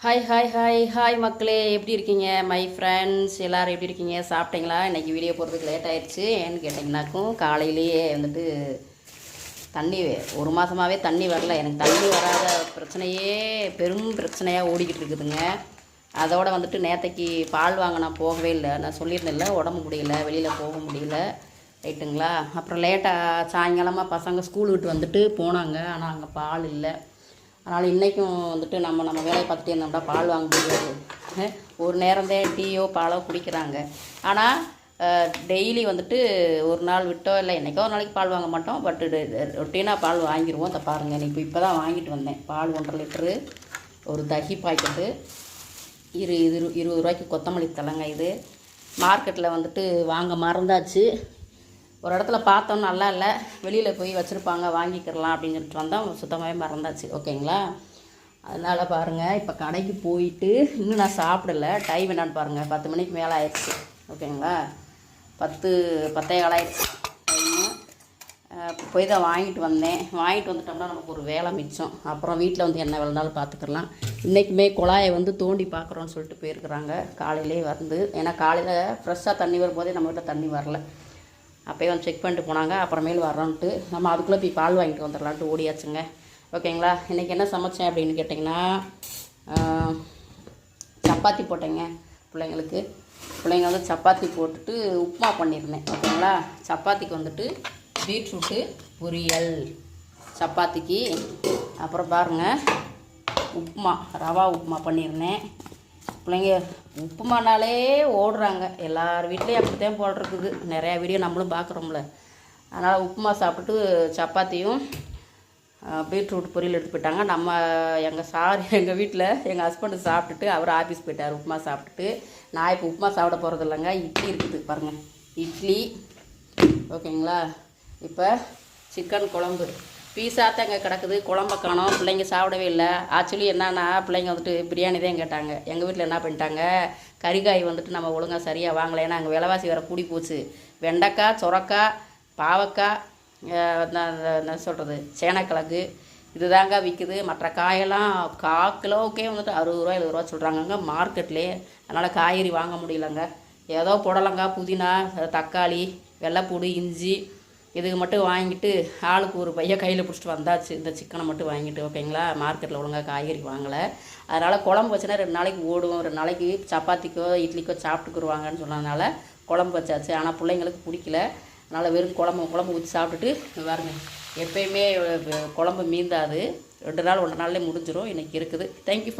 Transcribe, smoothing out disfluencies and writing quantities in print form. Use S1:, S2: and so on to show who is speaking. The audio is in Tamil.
S1: ஹாய் ஹாய் ஹாய் ஹாய் மக்களே, எப்படி இருக்கீங்க? மை ஃப்ரெண்ட்ஸ் எல்லோரும் எப்படி இருக்கீங்க? சாப்பிட்டீங்களா? இன்றைக்கி வீடியோ போகிறதுக்கு லேட் ஆகிடுச்சு. ஏன்னு கேட்டிங்கனாக்கும் காலையிலேயே வந்துட்டு தண்ணி ஒரு மாதமாகவே தண்ணி வரல. எனக்கு தண்ணி வராத பிரச்சனையே பெரும் பிரச்சனையாக ஓடிக்கிட்டு இருக்குதுங்க. அதோடு வந்துட்டு நேற்றைக்கு பால் வாங்க நான் போகவே இல்லை. நான் சொல்லியிருந்தேன்ல, உடம்பு முடியல, வெளியில் போக முடியல, ரைட்டுங்களா. அப்புறம் லேட்டாக சாயங்காலமாக பசங்க ஸ்கூல் விட்டு வந்துட்டு போனாங்க. ஆனால் அங்கே பால் இல்லை. அதனால் இன்றைக்கும் வந்துட்டு நம்ம வேலையை பார்த்துட்டே இருந்தோம்னா பால் வாங்க முடியாது. ஒரு நேரம்தான் டீயோ பாலோ குடிக்கிறாங்க. ஆனால் டெய்லி வந்துட்டு ஒரு நாள் விட்டோ இல்லை என்றைக்கோ ஒரு நாளைக்கு பால் வாங்க மாட்டோம். பட் ரொட்டீனாக பால் வாங்கிடுவோம். அதை பாருங்கள், இப்போ தான் வாங்கிட்டு வந்தேன் பால் 1.5 லிட்டரு, ஒரு தகி பாக்கெட்டு, 20 ரூபாய்க்கு கொத்தமல்லி தலைங்க. இது மார்க்கெட்டில் வந்துட்டு வாங்க மறந்தாச்சு. ஒரு இடத்துல பார்த்தோம், நல்லா இல்லை, வெளியில் போய் வச்சுருப்பாங்க, வாங்கிக்கிறலாம் அப்படின்னு சொல்லிட்டு வந்தோம். சுத்தமாகவே மறந்தாச்சு. ஓகேங்களா. அதனால் பாருங்கள், இப்போ கடைக்கு போயிட்டு இன்னும் நான் சாப்பிடலை. டைம் என்னான்னு பாருங்கள், 10 மணிக்கு மேலே ஆயிடுச்சு. ஓகேங்களா, 10:15 ஆயிடுச்சு டைமு. போய் தான் வாங்கிட்டு வந்தேன். வாங்கிட்டு வந்துட்டோம்னா நமக்கு ஒரு வேலை மிச்சம். அப்புறம் வீட்டில் வந்து என்ன வேலைனாலும் பார்த்துக்கலாம். இன்றைக்குமே குழாயை வந்து தோண்டி பார்க்குறோன்னு சொல்லிட்டு போயிருக்கிறாங்க காலையிலே வந்து. ஏன்னா காலையில் ஃப்ரெஷ்ஷாக தண்ணி வரும்போதே நம்மகிட்ட தண்ணி வரல. அப்போயே வந்து செக் பண்ணிட்டு போனாங்க. அப்புறமேல் வரோன்ட்டு நம்ம அதுக்குள்ளே போய் பால் வாங்கிட்டு வந்துடலான்ட்டு ஓடியாச்சுங்க. ஓகேங்களா. இன்றைக்கி என்ன சமைச்சேன் அப்படின்னு கேட்டிங்கன்னா, சப்பாத்தி போட்டேங்க பிள்ளைங்களுக்கு. பிள்ளைங்க வந்து சப்பாத்தி போட்டுட்டு உப்புமா பண்ணியிருந்தேன். ஓகேங்களா. சப்பாத்திக்கு வந்துட்டு பீட்ரூட்டு பொரியல் சப்பாத்திக்கு. அப்புறம் பாருங்கள், உப்புமா, ரவா உப்புமா பண்ணியிருந்தேன். பிள்ளைங்க உப்புமானாலே ஓடுறாங்க. எல்லார் வீட்லேயும் அப்படித்தான் போட்டிருக்குது. நிறையா வீடியோ நம்மளும் பார்க்குறோம்ல. அதனால் உப்புமா சாப்பிட்டுட்டு சப்பாத்தியும் பீட்ரூட் பொரியல் எடுத்து போயிட்டாங்க. எங்கள் வீட்டில் எங்கள் ஹஸ்பண்டு சாப்பிட்டுட்டு அவர் ஆஃபீஸ் போயிட்டார் உப்புமா சாப்பிட்டுட்டு. நான் இப்போ உப்புமா சாப்பிட போகிறது இல்லைங்க. இட்லி இருக்குது பாருங்கள், இட்லி. ஓகேங்களா. இப்போ சிக்கன் குழம்பு பீஸாத்தான் இங்கே கிடக்குது. குழம்ப காணோம். பிள்ளைங்க சாப்பிடவே இல்லை. ஆக்சுவலி என்னன்னா, பிள்ளைங்க வந்துட்டு பிரியாணி தான் கேட்டாங்க. எங்கள் வீட்டில் என்ன பண்ணிட்டாங்க, கறிக்காய் வந்துட்டு நம்ம ஒழுங்காக சரியாக வாங்கலை. ஏன்னா அங்கே விலைவாசி வேறு கூடி போச்சு. வெண்டைக்காய், சுரக்காய், பாவக்காய், என்ன சொல்கிறது, சேனக்கிழங்கு, இது தாங்க விற்குது. மற்ற காயெல்லாம் கிலோவுக்கே வந்துட்டு 60 ரூபா 70 ரூபா சொல்கிறாங்கங்க மார்க்கெட்லேயே. அதனால் காய்கறி வாங்க முடியலங்க. ஏதோ புடலங்காய், புதினா, தக்காளி, வெள்ளைப்பூடு, இஞ்சி, இதுக்கு மட்டும் வாங்கிட்டு ஆளுக்கு ஒரு பையன் கையில் பிடிச்சிட்டு வந்தாச்சு. இந்த சிக்கனை மட்டும் வாங்கிட்டு. ஓகேங்களா. மார்க்கெட்டில் ஒழுங்காக காய்கறி வாங்கலை. அதனால் குழம்பு வச்சுன்னா 2 நாளைக்கு ஓடும். 2 நாளைக்கு சப்பாத்திக்கோ இட்லிக்கோ சாப்பிட்டுக்குருவாங்கன்னு சொன்னதுனால குழம்பு வச்சாச்சு. ஆனால் பிள்ளைங்களுக்கு பிடிக்கல. அதனால் வெறும் குழம்பு ஊற்றி சாப்பிட்டுட்டு பாருங்க. எப்பயுமே குழம்பு மீந்தாது. 2 நாள் 1 நாள்லேயே முடிஞ்சிடும். இன்றைக்கி இருக்குது. Thank you for